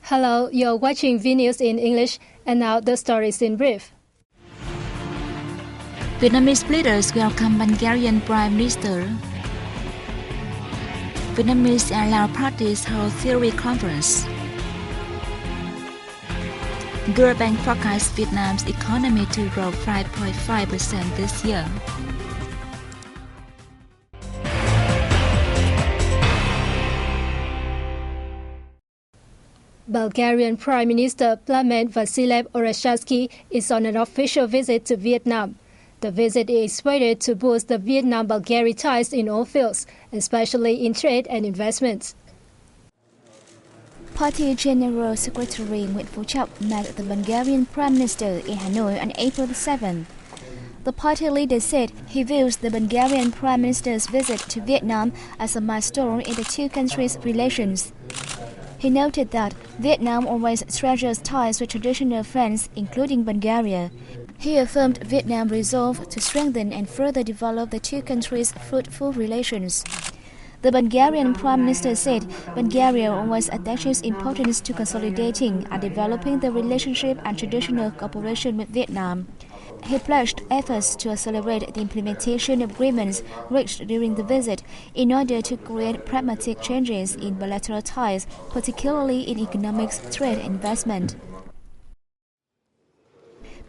Hello, you're watching VNews in English, and now the stories in brief. Vietnamese leaders welcome Bulgarian Prime Minister. Vietnamese and Lao parties hold theory conference. World Bank forecasts Vietnam's economy to grow 5.5% this year. Bulgarian Prime Minister Plamen Vasiliev is on an official visit to Vietnam. The visit is expected to boost the Vietnam-Bulgaria ties in all fields, especially in trade and investments. Party General Secretary Nguyễn Phú Trọng met the Bulgarian Prime Minister in Hanoi on April 7. The party leader said he views the Bulgarian Prime Minister's visit to Vietnam as a milestone in the two countries' relations. He noted that Vietnam always treasures ties with traditional friends, including Bulgaria. He affirmed Vietnam's resolve to strengthen and further develop the two countries' fruitful relations. The Bulgarian Prime Minister said Bulgaria always attaches importance to consolidating and developing the relationship and traditional cooperation with Vietnam. He pledged efforts to accelerate the implementation of agreements reached during the visit in order to create pragmatic changes in bilateral ties, particularly in economics, trade and investment.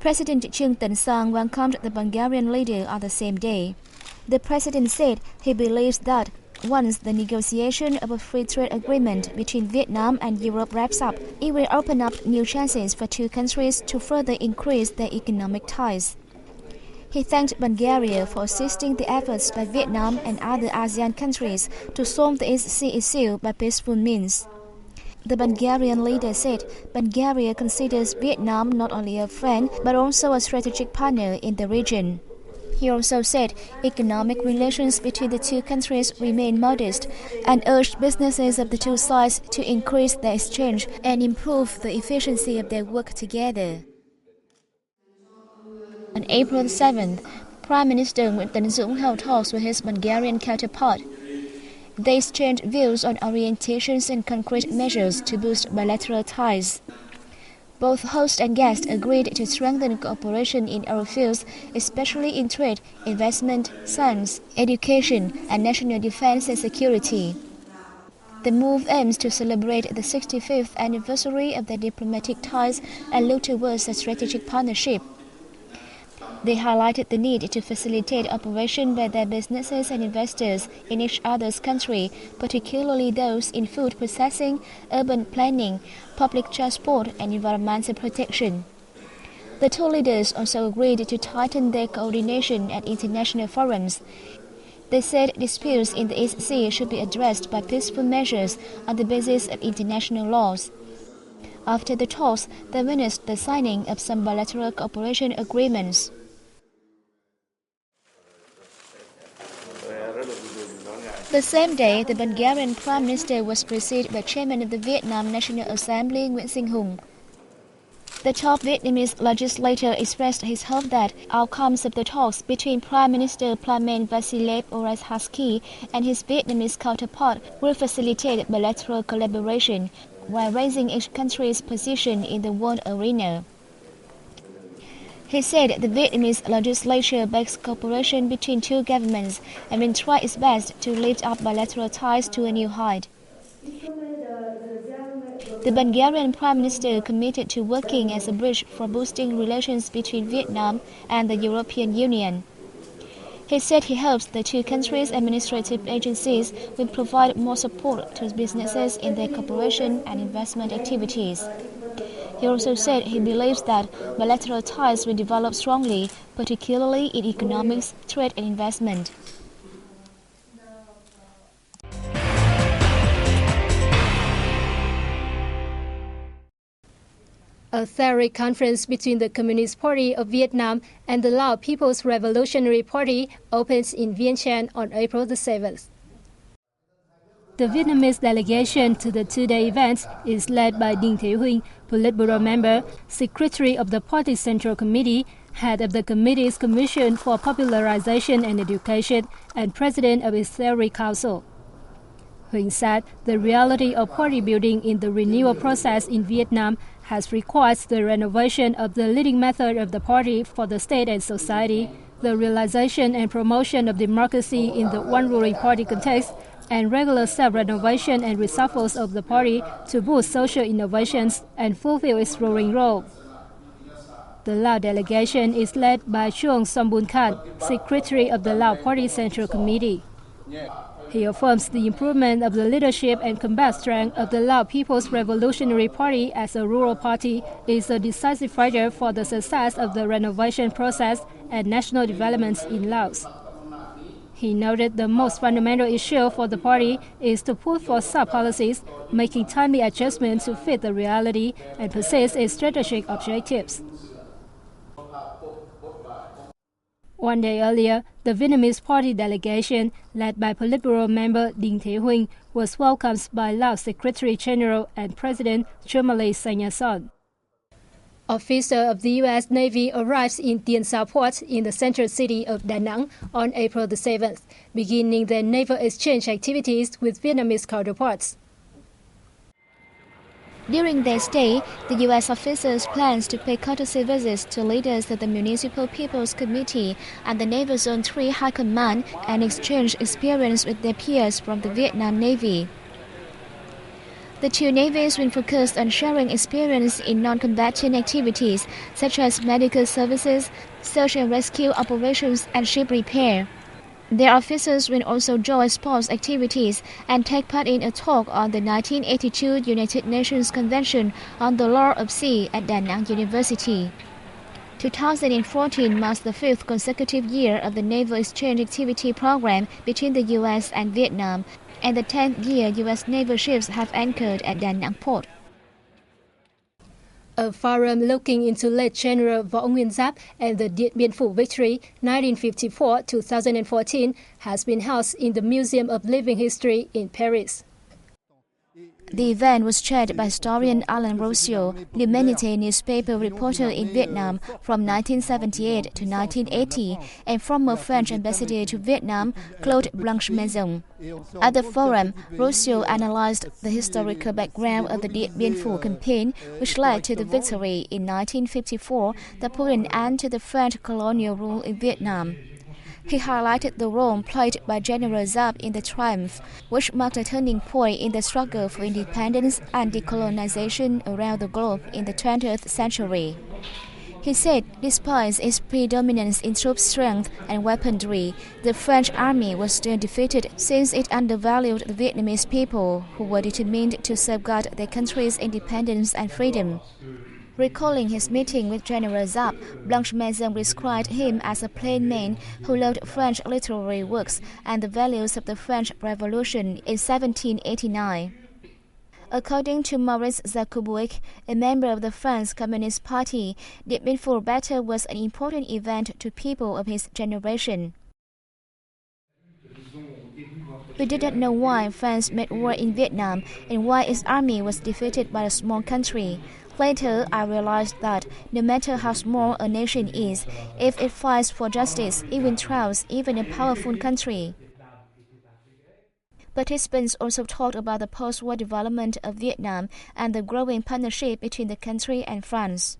President Trương Tấn Sang welcomed the Bulgarian leader on the same day. The president said he believes that once the negotiation of a free trade agreement between Vietnam and Europe wraps up, it will open up new chances for two countries to further increase their economic ties. He thanked Bulgaria for assisting the efforts by Vietnam and other ASEAN countries to solve the East Sea issue by peaceful means. The Bulgarian leader said Bulgaria considers Vietnam not only a friend but also a strategic partner in the region. He also said economic relations between the two countries remain modest and urged businesses of the two sides to increase their exchange and improve the efficiency of their work together. On April 7th, Prime Minister Nguyễn Tấn Dũng held talks with his Bulgarian counterpart. They exchanged views on orientations and concrete measures to boost bilateral ties. Both host and guest agreed to strengthen cooperation in all fields, especially in trade, investment, science, education, and national defense and security. The move aims to celebrate the 65th anniversary of their diplomatic ties and look towards a strategic partnership. They highlighted the need to facilitate operation by their businesses and investors in each other's country, particularly those in food processing, urban planning, public transport, and environmental protection. The two leaders also agreed to tighten their coordination at international forums. They said disputes in the East Sea should be addressed by peaceful measures on the basis of international laws. After the talks, they witnessed the signing of some bilateral cooperation agreements. The same day, the Bulgarian Prime Minister was received by Chairman of the Vietnam National Assembly Nguyễn Sinh Hùng. The top Vietnamese legislator expressed his hope that outcomes of the talks between Prime Minister Plamen Vasiliev and his Vietnamese counterpart will facilitate bilateral collaboration while raising each country's position in the world arena. He said the Vietnamese legislature backs cooperation between two governments and will try its best to lift up bilateral ties to a new height. The Bulgarian Prime Minister committed to working as a bridge for boosting relations between Vietnam and the European Union. He said he hopes the two countries' administrative agencies will provide more support to businesses in their cooperation and investment activities. He also said he believes that bilateral ties will develop strongly, particularly in economics, trade and investment. A theory conference between the Communist Party of Vietnam and the Lao People's Revolutionary Party opens in Vientiane on April the 7th. The Vietnamese delegation to the two-day event is led by Dinh Thị Huynh, Politburo member, Secretary of the Party's Central Committee, Head of the Committee's Commission for Popularization and Education, and President of its Theory Council. Huỳnh said the reality of party building in the renewal process in Vietnam has required the renovation of the leading method of the party for the state and society, the realization and promotion of democracy in the one ruling party context, and regular self-renovation and reshuffles of the party to boost social innovations and fulfill its ruling role. The Lao delegation is led by Chuang Sombunkan, Secretary of the Lao Party Central Committee. He affirms the improvement of the leadership and combat strength of the Lao People's Revolutionary Party as a rural party is a decisive factor for the success of the renovation process and national developments in Laos. He noted the most fundamental issue for the party is to put forth soft policies, making timely adjustments to fit the reality and persist its strategic objectives. One day earlier, the Vietnamese party delegation, led by Politburo member Dinh Thế Huynh, was welcomed by Laos Secretary General and President Chomale Sanyason. Officers of the U.S. Navy arrived in Tiên Sa Port in the central city of Da Nang on April the 7th, beginning their naval exchange activities with Vietnamese counterparts. During their stay, the U.S. officers plans to pay courtesy visits to leaders of the Municipal People's Committee and the Naval Zone 3 High Command and exchange experience with their peers from the Vietnam Navy. The two navies will focus on sharing experience in non-combatant activities such as medical services, search and rescue operations, and ship repair. Their officers will also join sports activities and take part in a talk on the 1982 United Nations Convention on the Law of Sea at Da Nang University. 2014 marks the fifth consecutive year of the Naval Exchange Activity Program between the U.S. and Vietnam, and the 10th year U.S. naval ships have anchored at Da Nang port. A forum looking into late General Võ Nguyên Giáp and the Điện Biên Phủ victory 1954-2014 has been housed in the Museum of Living History in Paris. The event was chaired by historian Alain Rossio, the humanitarian newspaper reporter in Vietnam from 1978 to 1980, and former French ambassador to Vietnam, Claude Blanche-Maison. At the forum, Rossio analyzed the historical background of the Điện Biên Phủ campaign, which led to the victory in 1954 that put an end to the French colonial rule in Vietnam. He highlighted the role played by General Giáp in the triumph, which marked a turning point in the struggle for independence and decolonization around the globe in the 20th century. He said despite its predominance in troop strength and weaponry, the French army was still defeated since it undervalued the Vietnamese people, who were determined to safeguard their country's independence and freedom. Recalling his meeting with General Giáp, Blanche-Maison described him as a plain man who loved French literary works and the values of the French Revolution in 1789. According to Maurice Zakubuik, a member of the French Communist Party, the Điện Biên Phủ battle was an important event to people of his generation. We did not know why France made war in Vietnam and why its army was defeated by a small country. Later, I realized that no matter how small a nation is, if it fights for justice, it will triumph even a powerful country. Participants also talked about the post-war development of Vietnam and the growing partnership between the country and France.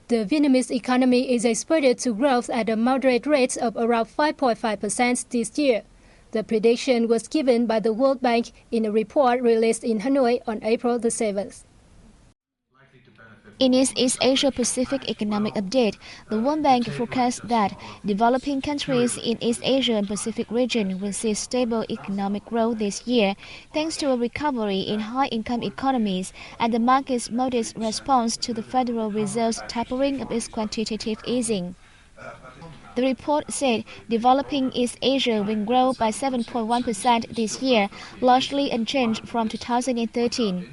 The Vietnamese economy is expected to grow at a moderate rate of around 5.5% this year. The prediction was given by the World Bank in a report released in Hanoi on April the 7th. In its East Asia-Pacific Economic Update, the World Bank forecasts that developing countries in East Asia and Pacific region will see stable economic growth this year, thanks to a recovery in high-income economies and the market's modest response to the Federal Reserve's tapering of its quantitative easing. The report said developing East Asia will grow by 7.1% this year, largely unchanged from 2013.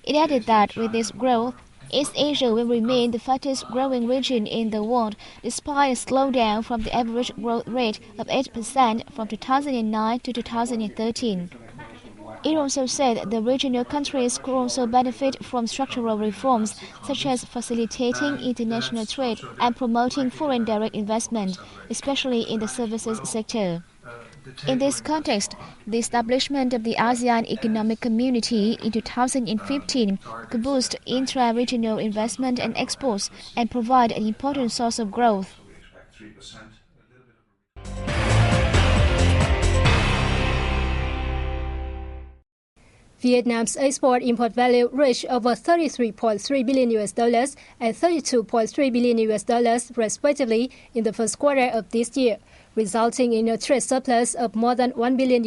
It added that with this growth, East Asia will remain the fastest growing region in the world, despite a slowdown from the average growth rate of 8% from 2009 to 2013. It also said the regional countries could also benefit from structural reforms, such as facilitating international trade and promoting foreign direct investment, especially in the services sector. In this context, the establishment of the ASEAN Economic Community in 2015 could boost intra-regional investment and exports and provide an important source of growth. Vietnam's export-import value reached over $33.3 billion and $32.3 billion respectively in the first quarter of this year, resulting in a trade surplus of more than $1 billion.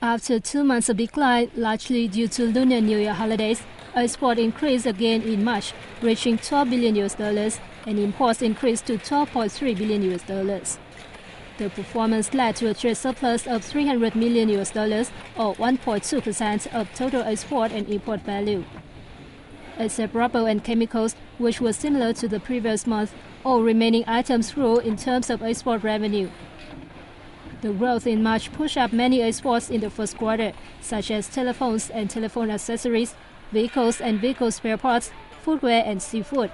After 2 months of decline, largely due to Lunar New Year holidays, export increased again in March, reaching $12 billion, and imports increased to $12.3 billion. The performance led to a trade surplus of $300 million, or 1.2% of total export and import value. Except rubber and chemicals, which were similar to the previous month, all remaining items grew in terms of export revenue. The growth in March pushed up many exports in the first quarter, such as telephones and telephone accessories, vehicles and vehicle spare parts, footwear and seafood.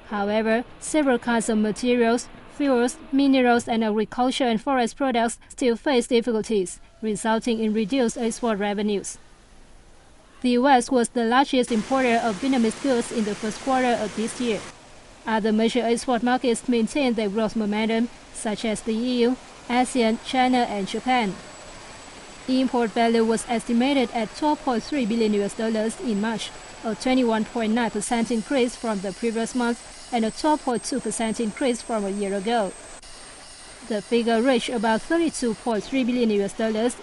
However, several kinds of materials, fuels, minerals and agriculture and forest products still face difficulties, resulting in reduced export revenues. The U.S. was the largest importer of Vietnamese goods in the first quarter of this year. Other major export markets maintained their growth momentum, such as the EU, ASEAN, China and Japan. Import value was estimated at $12.3 billion in March, a 21.9% increase from the previous month and a 12.2% increase from a year ago. The figure reached about $32.3 billion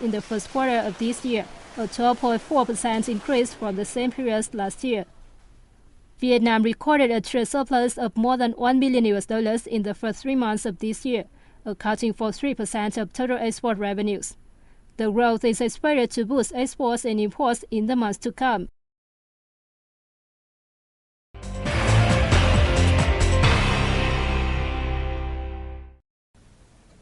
in the first quarter of this year, a 12.4% increase from the same period last year. Vietnam recorded a trade surplus of more than $1 billion in the first 3 months of this year, accounting for 3% of total export revenues. The growth is expected to boost exports and imports in the months to come.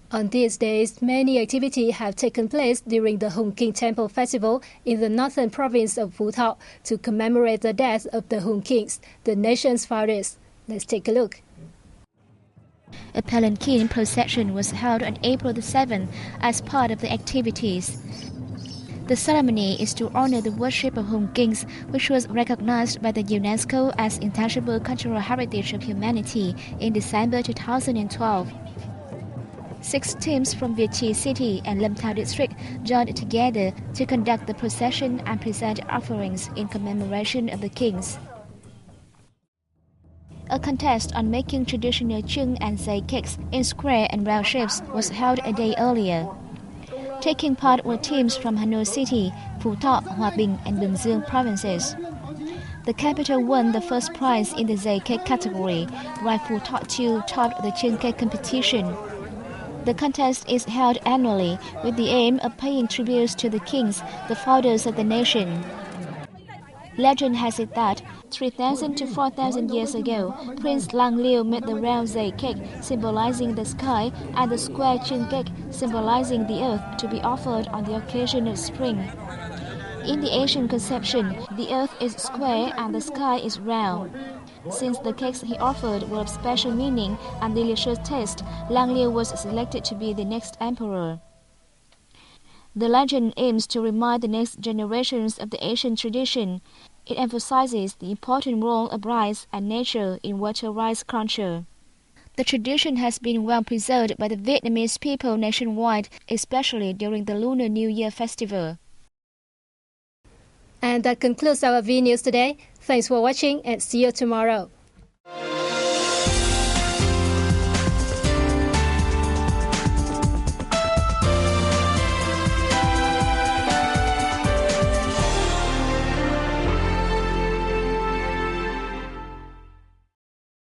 On these days, many activities have taken place during the Hung King Temple Festival in the northern province of Phu Thọ to commemorate the death of the Hung Kings, the nation's founders. Let's take a look. A palanquin procession was held on April the 7th as part of the activities. The ceremony is to honor the worship of Hung Kings, which was recognized by the UNESCO as Intangible Cultural Heritage of Humanity in December 2012. 6 teams from Việt Trì City and Lâm Thao District joined together to conduct the procession and present offerings in commemoration of the kings. A contest on making traditional chung and zay cakes in square and round shapes was held a day earlier. Taking part were teams from Hanoi City, Phu Thọ, Hòa Bình and Bình Dương provinces. The capital won the first prize in the zay cake category, while Phu Thọ too topped the chung cake competition. The contest is held annually with the aim of paying tributes to the kings, the founders of the nation. Legend has it that 3,000 to 4,000 years ago, Prince Lang Liu made the round zay cake, symbolizing the sky, and the square chung cake, symbolizing the earth, to be offered on the occasion of spring. In the Asian conception, the earth is square and the sky is round. Since the cakes he offered were of special meaning and delicious taste, Lang Liu was selected to be the next emperor. The legend aims to remind the next generations of the Asian tradition. It emphasizes the important role of rice and nature in water rice culture. The tradition has been well preserved by the Vietnamese people nationwide, especially during the Lunar New Year festival. And that concludes our V News today. Thanks for watching and see you tomorrow.